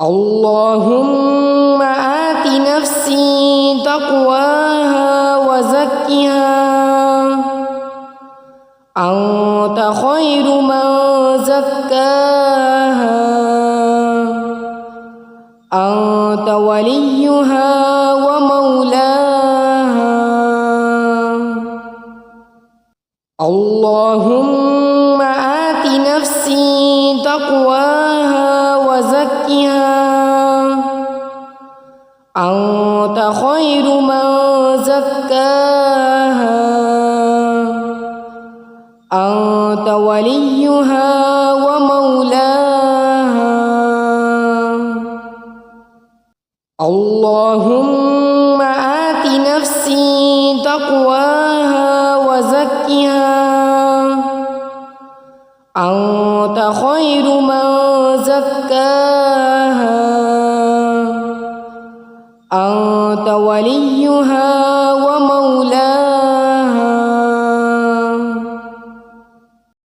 اللهم آت نفسي تقواها وزكها أنت خير من زكاها أنت وليها ومولاها اللهم آت نفسي تقواها وزكها أنت خير من زكاها أنت وليها ومولاها اللهم آت نفسي تقواها وزكها أنت خير من زكاها أنت وليها ومولاها